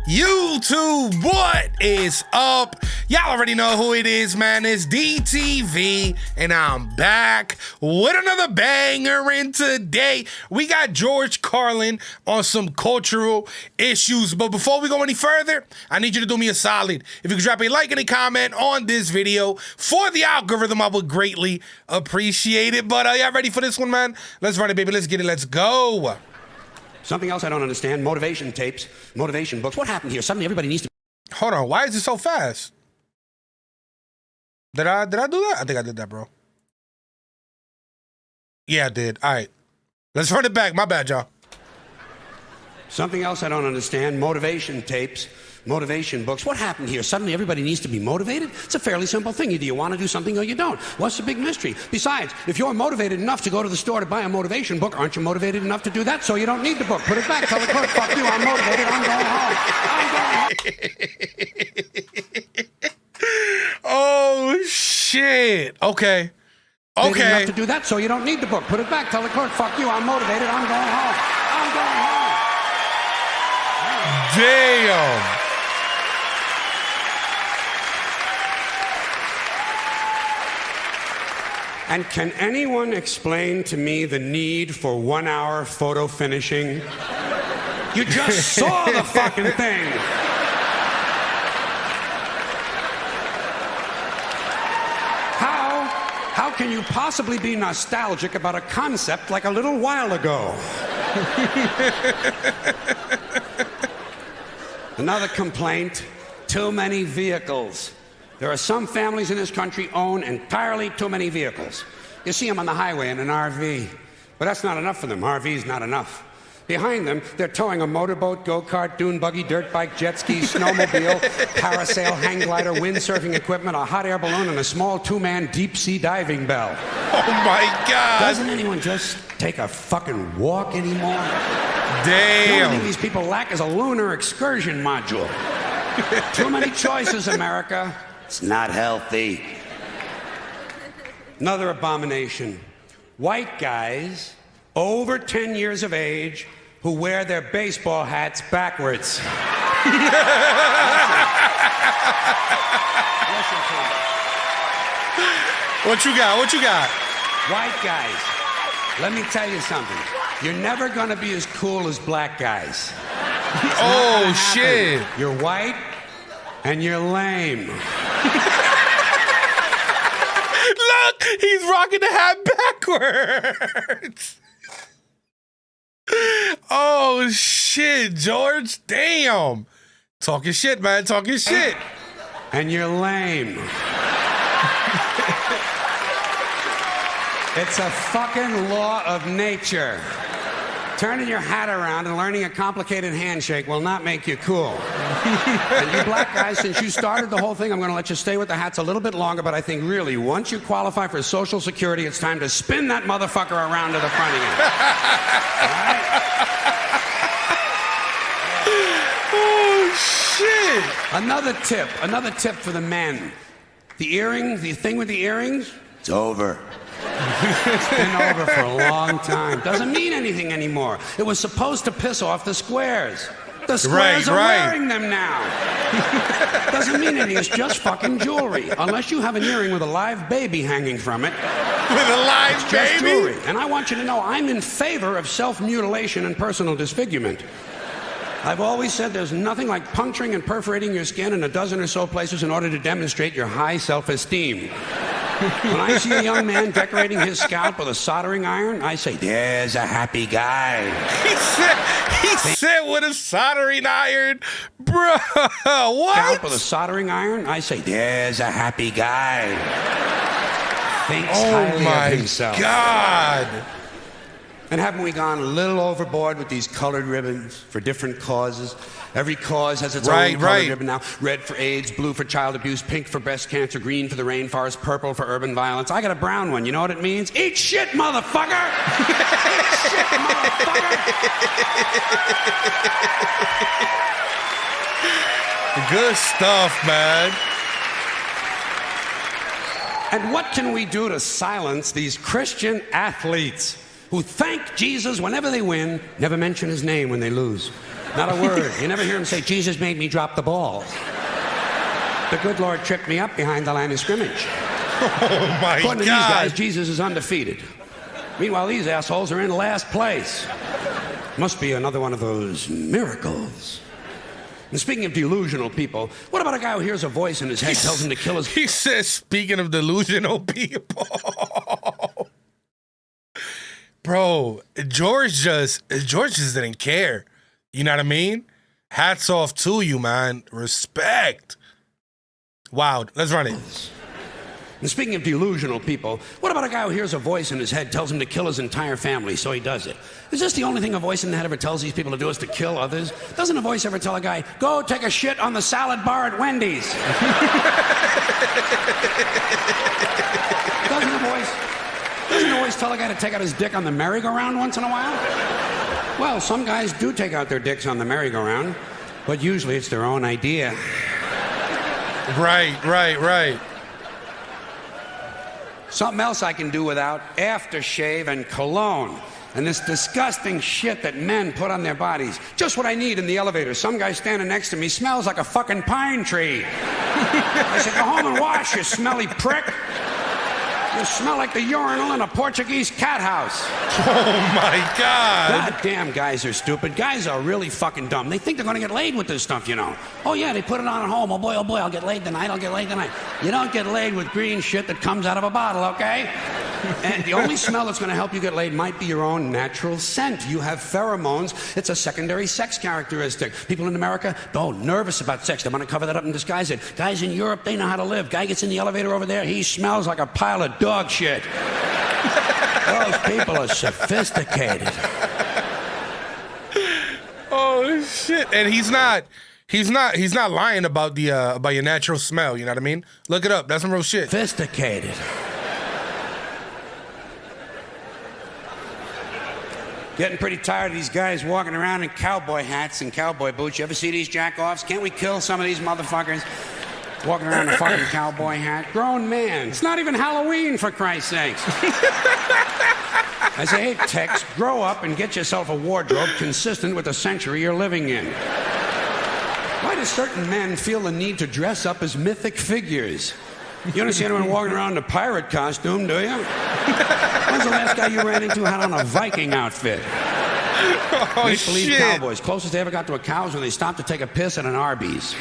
YouTube, what is up? Y'all already know who it is, man. It's DTV, and I'm back with another banger. And today we got George Carlin on some cultural issues. But before we go any further, I need you to do me a solid. If you could drop a like and a comment on this video for the algorithm, I would greatly appreciate it. But y'all ready for this one, man? Let's run it, baby. Let's get it. Let's go. Something else I don't understand, motivation tapes, motivation books. What happened here? Suddenly everybody needs to... Hold on, why is it so fast? Did I do that? I think I did that, bro. Yeah, I did. All right. Let's run it back. My bad, y'all. Something else I don't understand, motivation tapes, motivation books. What happened here? Suddenly everybody needs to be motivated? It's a fairly simple thing. Either you want to do something or you don't. What's the big mystery? Besides, if you're motivated enough to go to the store to buy a motivation book, aren't you motivated enough to do that? So you don't need the book. Put it back. Tell the clerk, fuck you, I'm motivated. I'm going home. Oh, shit. Okay. Okay. Enough to do that, so you don't need the book. Put it back. Tell the clerk, fuck you, I'm motivated. I'm going home. I'm going home. Damn. And can anyone explain to me the need for 1 hour photo finishing? You just saw the fucking thing. How can you possibly be nostalgic about a concept like a little while ago? Another complaint, too many vehicles. There are some families in this country own entirely too many vehicles. You see them on the highway in an RV, but that's not enough for them. RV's not enough. Behind them, they're towing a motorboat, go-kart, dune buggy, dirt bike, jet ski, snowmobile, parasail, hang glider, windsurfing equipment, a hot air balloon, and a small two-man deep-sea diving bell. Oh, my God. Doesn't anyone just take a fucking walk anymore? Damn. The only thing these people lack is a lunar excursion module. Too many choices, America. It's not healthy. Another abomination. White guys over 10 years of age who wear their baseball hats backwards. Listen to me. What you got? What you got? White guys, let me tell you something. You're never gonna be as cool as black guys. Oh, shit. You're white and you're lame. Look, he's rocking the hat backwards. Oh, shit, George. Damn. Talking shit, man. Talking shit. And you're lame. It's a fucking law of nature. Turning your hat around and learning a complicated handshake will not make you cool. And you black guys, since you started the whole thing, I'm going to let you stay with the hats a little bit longer, but I think really, once you qualify for Social Security, it's time to spin that motherfucker around to the front again. All right? Oh, shit. Another tip for the men. The earrings, the thing with the earrings, it's over. It's been over for a long time. Doesn't mean anything anymore. It was supposed to piss off the squares. The squares are wearing them now. Doesn't mean anything. It's just fucking jewelry. Unless you have an earring with a live baby hanging from it. With a live it's baby? Just jewelry. And I want you to know I'm in favor of self-mutilation and personal disfigurement. I've always said there's nothing like puncturing and perforating your skin in a dozen or so places in order to demonstrate your high self-esteem. When I see a young man decorating his scalp with a soldering iron, I say, there's a happy guy. He said with a soldering iron? Bro, what? Scalp with a soldering iron, I say, there's a happy guy. Thinks highly of himself. Oh, my God. And haven't we gone a little overboard with these colored ribbons for different causes? Every cause has its own colored ribbon now. Red for AIDS, blue for child abuse, pink for breast cancer, green for the rainforest, purple for urban violence. I got a brown one. You know what it means? Eat shit, motherfucker! Eat shit, motherfucker! Good stuff, man. And what can we do to silence these Christian athletes? who thank Jesus whenever they win, never mention his name when they lose. Not a word. You never hear him say, Jesus made me drop the ball. The good Lord tripped me up behind the line of scrimmage. Oh, my According to these God. guys, Jesus is undefeated. Meanwhile, these assholes are in last place. Must be another one of those miracles. And speaking of delusional people, what about a guy who hears a voice in his head tells him to kill his... He says, speaking of delusional people. Bro, George just didn't care. You know what I mean? Hats off to you, man. Respect. Wow, let's run it. And speaking of delusional people, what about a guy who hears a voice in his head tells him to kill his entire family, so he does it? Is this the only thing a voice in the head ever tells these people to do is to kill others? Doesn't a voice ever tell a guy, go take a shit on the salad bar at Wendy's? Doesn't a voice tell a guy to take out his dick on the merry-go-round once in a while? Well, some guys do take out their dicks on the merry-go-round, but usually it's their own idea. Right. Something else I can do without: aftershave and cologne. And this disgusting shit that men put on their bodies. Just what I need in the elevator. Some guy standing next to me smells like a fucking pine tree. I said, go home and wash, you smelly prick. You smell like the urinal in a Portuguese cat house. Oh, my God. God damn, guys are stupid. Guys are really fucking dumb. They think they're going to get laid with this stuff, you know. Oh, yeah, they put it on at home. Oh, boy, I'll get laid tonight. You don't get laid with green shit that comes out of a bottle, okay? And the only smell that's going to help you get laid might be your own natural scent. You have pheromones. It's a secondary sex characteristic. People in America, nervous about sex. They want to cover that up and disguise it. Guys in Europe, they know how to live. Guy gets in the elevator over there, he smells like a pile of dog shit. Those people are sophisticated. Oh, shit. And he's not lying about your natural smell, you know what I mean? Look it up. That's some real shit. Sophisticated. Getting pretty tired of these guys walking around in cowboy hats and cowboy boots. You ever see these jack-offs? Can't we kill some of these motherfuckers? Walking around in a fucking cowboy hat. Grown man. It's not even Halloween, for Christ's sakes. I say, hey, Tex, grow up and get yourself a wardrobe consistent with the century you're living in. Why do certain men feel the need to dress up as mythic figures? You don't see anyone walking around in a pirate costume, do you? When's the last guy you ran into had on a Viking outfit? Oh, Make-believe shit. cowboys. Closest they ever got to a cow is when they stopped to take a piss at an Arby's.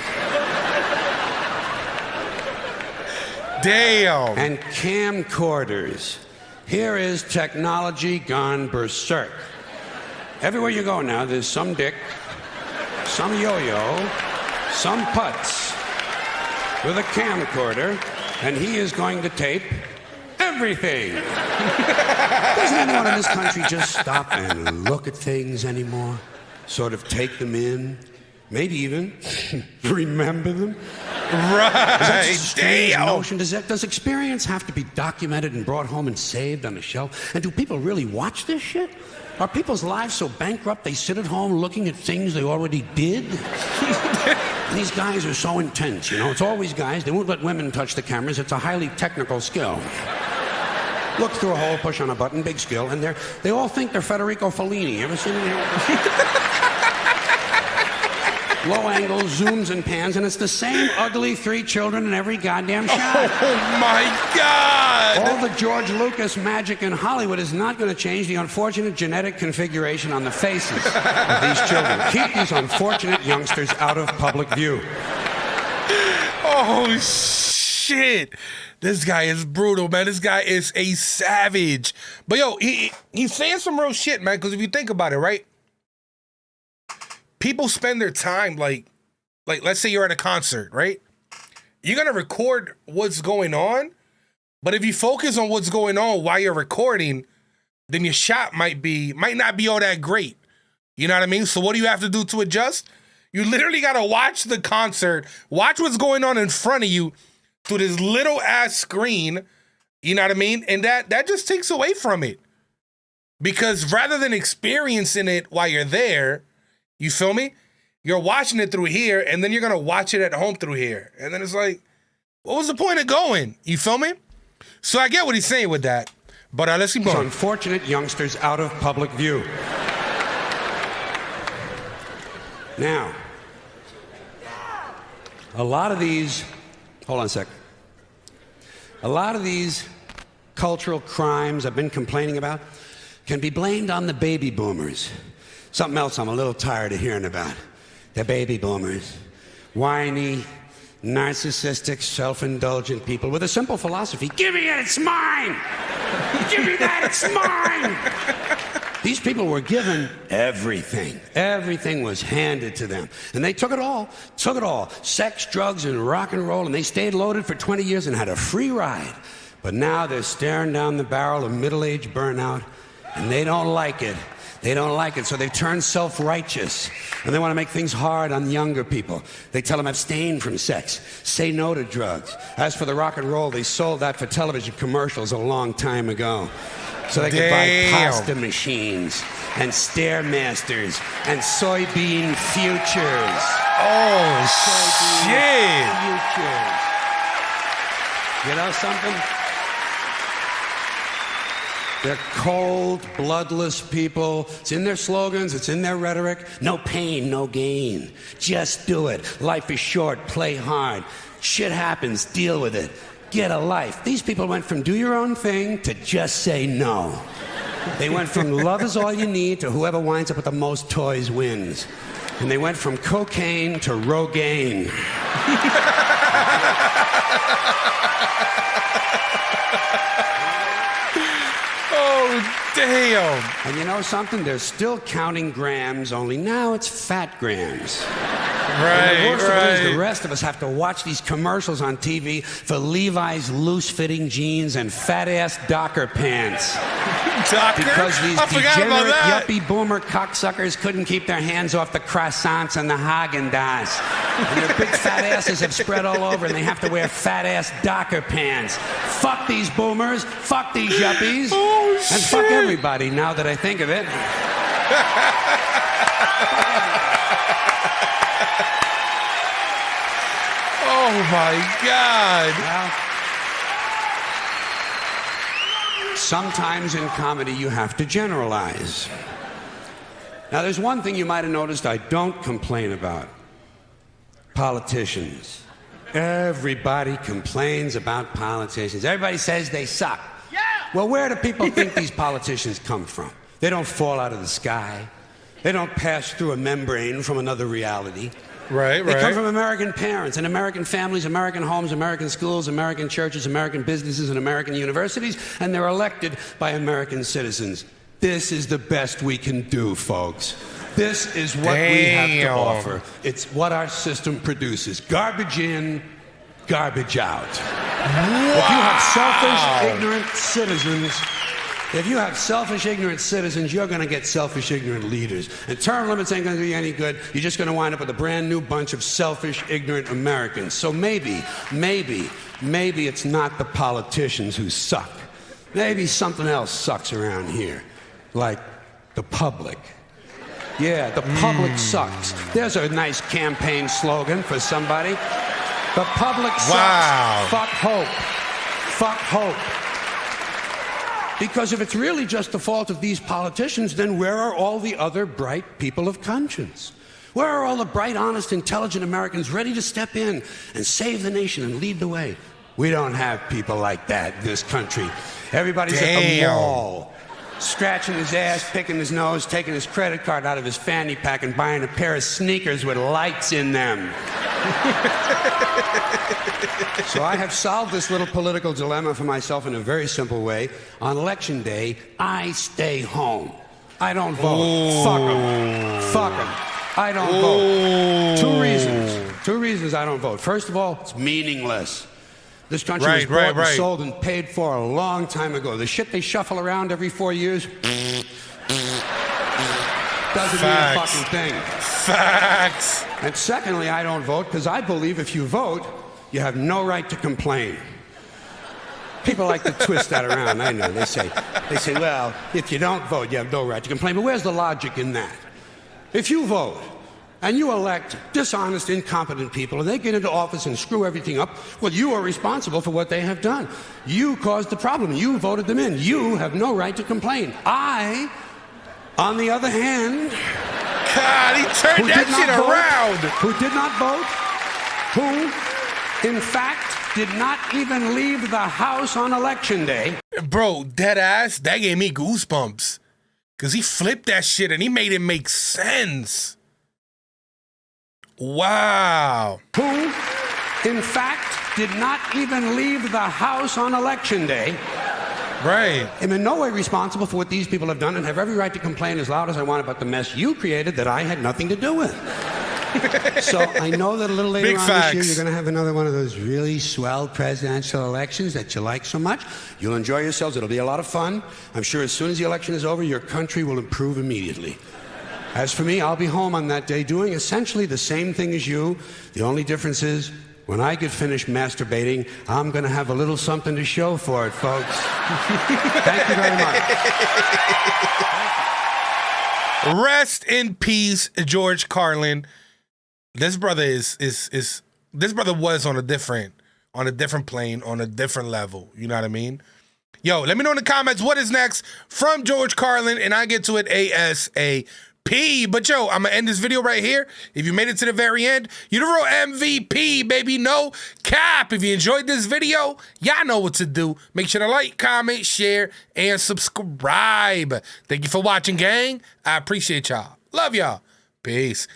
Damn. And camcorders. Here is technology gone berserk. Everywhere you go now, there's some dick, some yo-yo, some putz with a camcorder, and he is going to tape everything. Doesn't anyone in this country just stop and look at things anymore? Sort of take them in, maybe even remember them? Right. Damn. Notion. Does experience have to be documented and brought home and saved on a shelf? And do people really watch this shit? Are people's lives so bankrupt they sit at home looking at things they already did? And these guys are so intense, you know. It's always guys. They won't let women touch the cameras. It's a highly technical skill. Look through a hole, push on a button, big skill, and they all think they're Federico Fellini. Ever seen it? Low angles, zooms, and pans, and it's the same ugly 3 children in every goddamn shot. Oh, my God. All the George Lucas magic in Hollywood is not going to change the unfortunate genetic configuration on the faces of these children. Keep these unfortunate youngsters out of public view. Oh, shit. This guy is brutal, man. This guy is a savage. But, yo, he's saying some real shit, man, because if you think about it, right? People spend their time, like let's say you're at a concert, right? You're going to record what's going on, but if you focus on what's going on while you're recording, then your shot might not be all that great. You know what I mean? So what do you have to do to adjust? You literally got to watch the concert, watch what's going on in front of you through this little ass screen, you know what I mean? And that just takes away from it. Because rather than experiencing it while you're there, you feel me? You're watching it through here, and then you're going to watch it at home through here. And then it's like, what was the point of going? You feel me? So I get what he's saying with that. Bora, let's keep So going. unfortunate youngsters out of public view. Now, a lot of these, hold on a sec. A lot of these cultural crimes I've been complaining about can be blamed on the baby boomers. Something else I'm a little tired of hearing about. The baby boomers. Whiny, narcissistic, self-indulgent people with a simple philosophy. Give me it, it's mine! Give me that, it's mine! These people were given everything. Everything was handed to them. And they took it all. Took it all. Sex, drugs, and rock and roll. And they stayed loaded for 20 years and had a free ride. But now they're staring down the barrel of middle-age burnout, and they don't like it. They don't like it, so they've turned self-righteous. And they want to make things hard on younger people. They tell them abstain from sex, say no to drugs. As for the rock and roll, they sold that for television commercials a long time ago. So they could buy pasta machines and Stairmasters and soybean futures. Oh, shit. Futures. You know something? They're cold, bloodless people. It's in their slogans, it's in their rhetoric. No pain, no gain. Just do it. Life is short, play hard. Shit happens, deal with it. Get a life. These people went from do your own thing to just say no. They went from love is all you need to whoever winds up with the most toys wins. And they went from cocaine to Rogaine. Oh, damn. And you know something? They're still counting grams, only now it's fat grams. And the worst of it is the rest of us have to watch these commercials on TV for Levi's loose-fitting jeans and fat-ass Docker pants. Docker? Because these I forgot about degenerate, that. yuppie boomer cocksuckers couldn't keep their hands off the croissants and the Haagen-Dazs. And their big fat asses have spread all over, and they have to wear fat-ass Docker pants. Fuck these boomers, fuck these yuppies, and fuck everybody, now that I think of it. Oh, my God. Well, sometimes in comedy you have to generalize. Now, there's one thing you might have noticed I don't complain about. Politicians. Everybody complains about politicians. Everybody says they suck. Yeah! Well, where do people think these politicians come from? They don't fall out of the sky. They don't pass through a membrane from another reality. Right. They come from American parents and American families, American homes, American schools, American churches, American businesses, and American universities, and they're elected by American citizens. This is the best we can do, folks. This is what we have to offer. It's what our system produces. Garbage in, garbage out. Wow. If you have selfish, ignorant citizens, you're going to get selfish, ignorant leaders. And term limits ain't going to do you any good. You're just going to wind up with a brand new bunch of selfish, ignorant Americans. So maybe it's not the politicians who suck. Maybe something else sucks around here, like the public. Yeah, the public sucks. There's a nice campaign slogan for somebody. The public sucks. Wow. Fuck hope. Fuck hope. Because if it's really just the fault of these politicians, then where are all the other bright people of conscience? Where are all the bright, honest, intelligent Americans ready to step in and save the nation and lead the way? We don't have people like that in this country. Everybody's at the mall, scratching his ass, picking his nose, taking his credit card out of his fanny pack and buying a pair of sneakers with lights in them. So I have solved this little political dilemma for myself in a very simple way. On election day, I stay home. I don't vote. Ooh. Fuck them. Fuck them. I don't vote. Two reasons I don't vote. First of all, it's meaningless. This country was bought and sold and paid for a long time ago. The shit they shuffle around every 4 years doesn't mean a fucking thing. Facts. And secondly, I don't vote because I believe if you vote, you have no right to complain. People like to twist that around. I know. They say, well, if you don't vote, you have no right to complain. But where's the logic in that? If you vote and you elect dishonest, incompetent people, and they get into office and screw everything up, well, you are responsible for what they have done. You caused the problem. You voted them in. You have no right to complain. I, on the other hand... God, he turned that shit around. Who did not vote, who, in fact, did not even leave the house on election day. Bro, dead ass, that gave me goosebumps. Because he flipped that shit and he made it make sense. Wow. Who, in fact, did not even leave the house on election day. Right. I'm in no way responsible for what these people have done and have every right to complain as loud as I want about the mess you created that I had nothing to do with. So I know that a little later on this year, you're going to have another one of those really swell presidential elections that you like so much. You'll enjoy yourselves. It'll be a lot of fun. I'm sure as soon as the election is over, your country will improve immediately. As for me, I'll be home on that day doing essentially the same thing as you. The only difference is when I get finished masturbating, I'm going to have a little something to show for it, folks. Thank you very much. Rest in peace, George Carlin. This brother this brother was on a different plane, on a different level. You know what I mean? Yo, let me know in the comments what is next from George Carlin, and I get to it ASAP. But yo, I'm gonna end this video right here. If you made it to the very end, you're the real MVP, baby. No cap. If you enjoyed this video, y'all know what to do. Make sure to like, comment, share, and subscribe. Thank you for watching, gang. I appreciate y'all. Love y'all. Peace.